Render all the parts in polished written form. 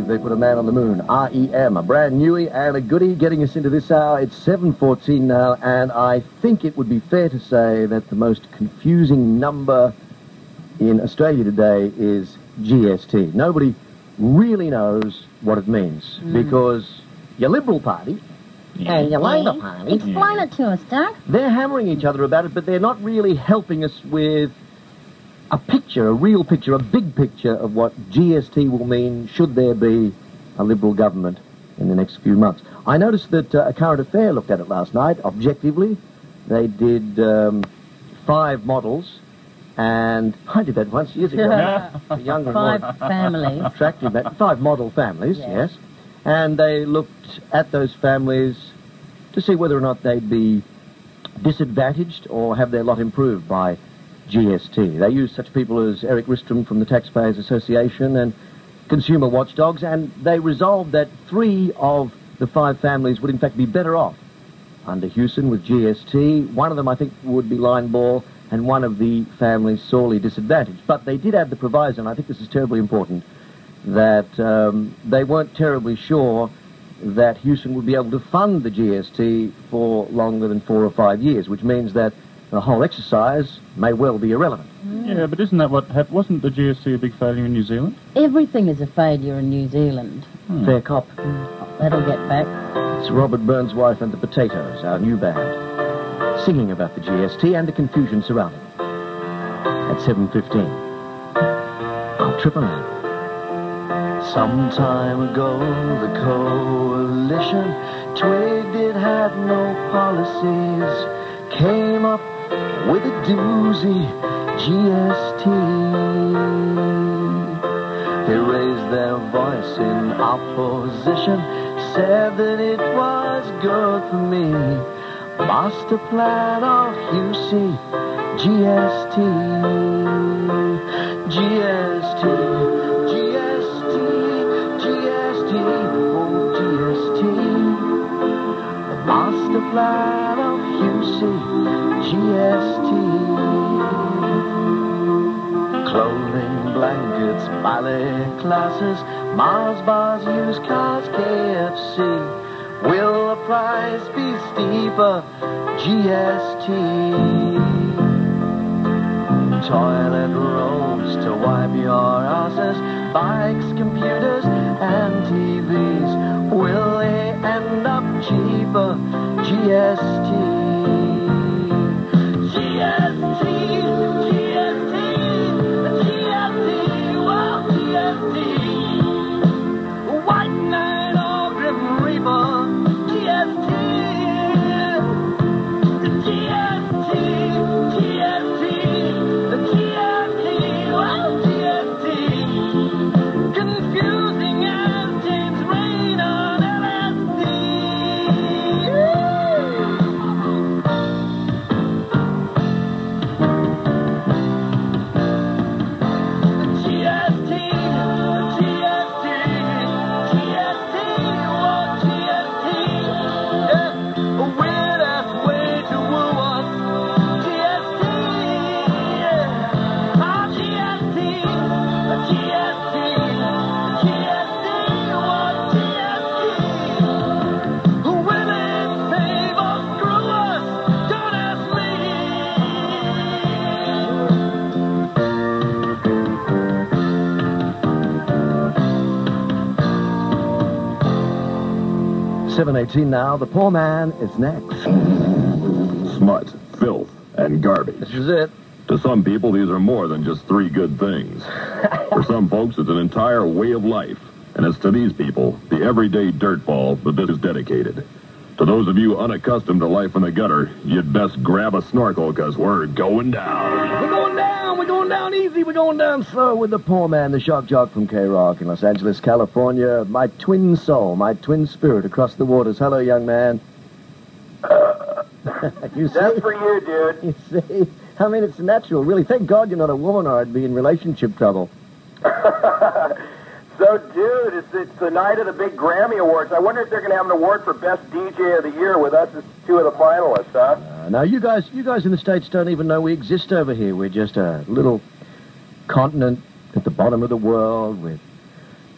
they put a man on the moon. REM, a brand newie and a goodie getting us into this hour. It's 7:14 now, and I think it would be fair to say that the most confusing number in Australia today is G.S.T. Nobody really knows what it means, because your Liberal Party and your Labor Party... Explain it to us, Doug. They're hammering each other about it, but they're not really helping us with a picture, a real picture, a big picture of what GST will mean should there be a Liberal government in the next few months. I noticed that a Current Affair looked at it last night, objectively. They did 5 models, and I did that once years ago. A younger, 5 families. Attractive, 5 model families, yes. And they looked at those families to see whether or not they'd be disadvantaged or have their lot improved by GST. They used such people as Eric Ristrom from the Taxpayers Association and Consumer Watchdogs, and they resolved that 3 of the 5 families would in fact be better off under Hewson with GST. One of them, I think, would be line ball, and one of the families sorely disadvantaged. But they did add the proviso, and I think this is terribly important, that they weren't terribly sure that Hewson would be able to fund the GST for longer than 4 or 5 years, which means that the whole exercise may well be irrelevant. Yeah, but isn't that what happened? Wasn't the GST a big failure in New Zealand? Everything is a failure in New Zealand. Fair cop. That'll get back. It's Robert Burns' Wife and the Potatoes, our new band, singing about the GST and the confusion surrounding it. At 7:15. On Triple M. Some time ago, the coalition twigged it had no policies, came up with a doozy, GST. They raised their voice in opposition, said that it was good for me. Master plan of Hewsey, GST. GST, GST, GST, oh GST. The master plan of Hewsey, GST. Clothing, blankets, ballet classes, Mars bars, used cars, KFC. Will the price be steeper? GST. Toilet rolls to wipe your asses, bikes, computers, and TVs. Will they end up cheaper? GST. GST, GST, GST, well, GST. White Knight or Grim Reaper, GST. GST, GST, GST, well, GST. Confusing as James Rain on LSD. $7.18 now. The Poor Man is next. Smut, filth, and garbage. This is it. To some people, these are more than just 3 good things. For some folks, it's an entire way of life. And it's to these people, the everyday dirtball, that this is dedicated. To those of you unaccustomed to life in the gutter, you'd best grab a snorkel, because we're going down. We're going down. We're going down easy. We're going down slow with the Poor Man, the shock jock from K-Rock in Los Angeles, California. My twin soul, my twin spirit across the waters. Hello, young man. You see? That's for you, dude. You see? I mean, it's natural, really. Thank God you're not a woman, or I'd be in relationship trouble. So, dude, it's the night of the big Grammy Awards. I wonder if they're going to have an award for Best DJ of the Year with us as 2 of the finalists, huh? Now, you guys in the States don't even know we exist over here. We're just a little continent at the bottom of the world with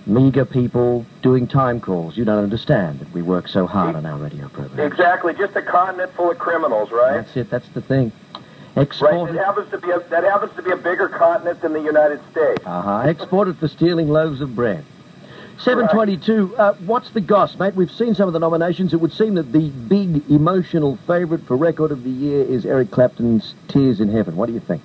meager people doing time calls. You don't understand that we work so hard on our radio program. Exactly, just a continent full of criminals, right? That's it. That's the thing. Right, Exported. that happens to be a bigger continent than the United States. Exported for stealing loaves of bread. 722. What's the goss, mate? We've seen some of the nominations. It would seem that the big emotional favourite for record of the year is Eric Clapton's "Tears in Heaven." What do you think?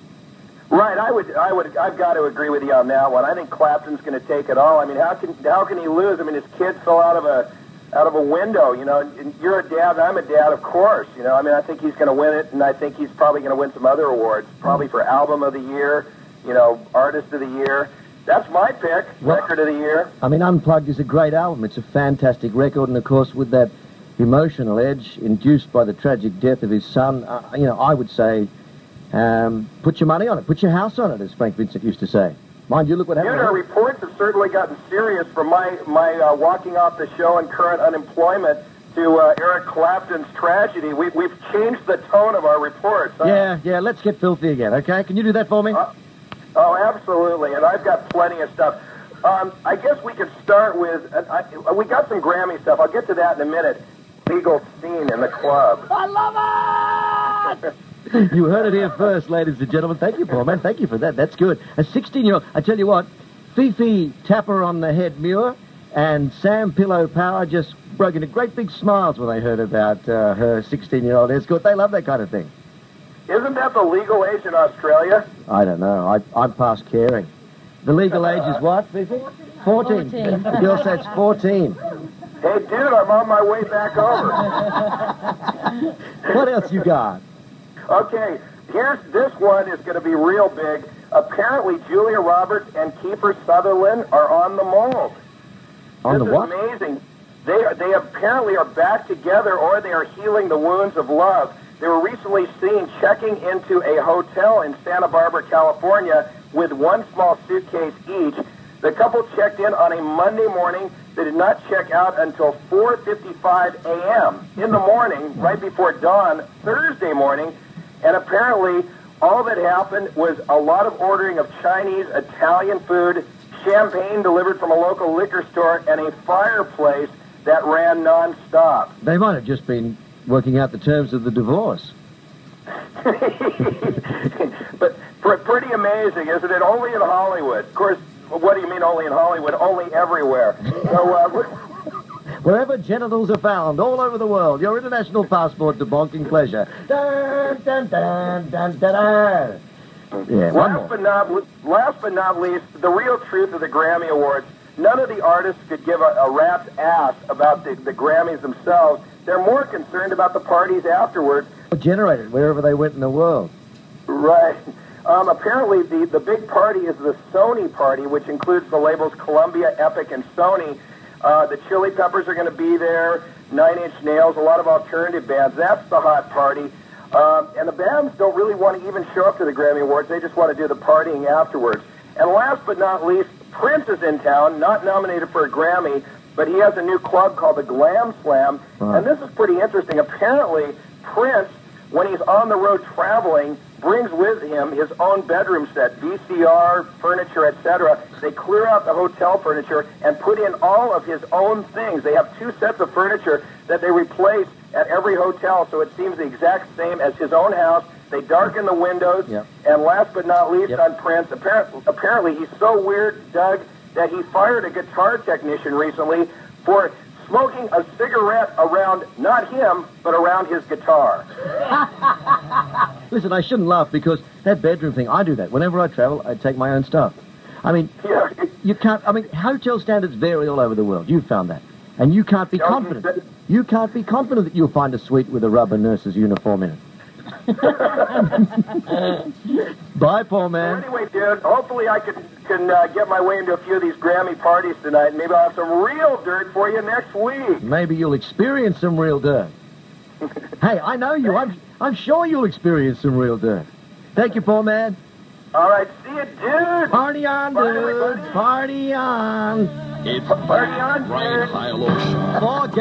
Right, I've got to agree with you on that one. I think Clapton's going to take it all. I mean, how can he lose? I mean, his kid fell out of a window. You know, and you're a dad, and I'm a dad, of course. You know, I mean, I think he's going to win it, and I think he's probably going to win some other awards, probably for album of the year, you know, artist of the year. That's my pick, record of the year. I mean, Unplugged is a great album. It's a fantastic record, and of course, with that emotional edge induced by the tragic death of his son, you know, I would say, put your money on it, put your house on it, as Frank Vincent used to say. Mind you, look what happened. Our reports have certainly gotten serious from my walking off the show and current unemployment to Eric Clapton's tragedy. We've changed the tone of our reports. Huh? Yeah, let's get filthy again, okay? Can you do that for me? Oh, absolutely, and I've got plenty of stuff. I guess we could start with, we got some Grammy stuff. I'll get to that in a minute. Legal scene in the club. I love it! You heard it here first, ladies and gentlemen. Thank you, Poorman. Thank you for that. That's good. A 16-year-old. I tell you what, Fifi Tapper on the head Muir and Sam Pillow Power just broke into great big smiles when they heard about her 16-year-old escort. They love that kind of thing. Isn't that the legal age in Australia? I don't know. I'm past caring. The legal age is what, Fifi? 14. The girl says 14. Hey, dude, I'm on my way back over. What else you got? Okay, this one is going to be real big. Apparently, Julia Roberts and Kiefer Sutherland are on the mold. On the what? This is amazing. They apparently are back together, or they are healing the wounds of love. They were recently seen checking into a hotel in Santa Barbara, California, with one small suitcase each. The couple checked in on a Monday morning. They did not check out until 4:55 a.m. in the morning, right before dawn, Thursday morning. And apparently, all that happened was a lot of ordering of Chinese, Italian food, champagne delivered from a local liquor store, and a fireplace that ran nonstop. They might have just been working out the terms of the divorce. But pretty amazing, isn't it? Only in Hollywood. Of course, what do you mean only in Hollywood? Only everywhere. So, wherever genitals are found, all over the world, your international passport to bonking pleasure. Dun, dun, dun, dun, dun, dun. Yeah, last but not least, the real truth of the Grammy Awards. None of the artists could give a rat's ass about the Grammys themselves. They're more concerned about the parties afterwards. Generated wherever they went in the world. Right. Apparently, the big party is the Sony party, which includes the labels Columbia, Epic, and Sony. The Chili Peppers are going to be there, 9 Inch Nails, a lot of alternative bands. That's the hot party. And the bands don't really want to even show up to the Grammy Awards. They just want to do the partying afterwards. And last but not least, Prince is in town, not nominated for a Grammy, but he has a new club called the Glam Slam. And this is pretty interesting. Apparently, Prince, when he's on the road traveling, brings with him his own bedroom set, VCR, furniture, etc. They clear out the hotel furniture and put in all of his own things. They have 2 sets of furniture that they replace at every hotel, so it seems the exact same as his own house. They darken the windows. Yep. And last but not least on Prince, apparently he's so weird, Doug, that he fired a guitar technician recently for smoking a cigarette around, not him, but around his guitar. Listen, I shouldn't laugh because that bedroom thing, I do that. Whenever I travel, I take my own stuff. I mean, you can't, hotel standards vary all over the world. You've found that. And you can't be confident. You can't be confident that you'll find a suite with a rubber nurse's uniform in it. Bye, Poorman. So anyway, dude, hopefully I can get my way into a few of these Grammy parties tonight, and maybe I'll have some real dirt for you next week. Maybe you'll experience some real dirt. Hey, I know you. I'm sure you'll experience some real dirt. Thank you, Poorman. All right, see you, dude. Party on, Bye, dude. everybody. Party on. It's Party on, Brian dude. Hilo Show. Forget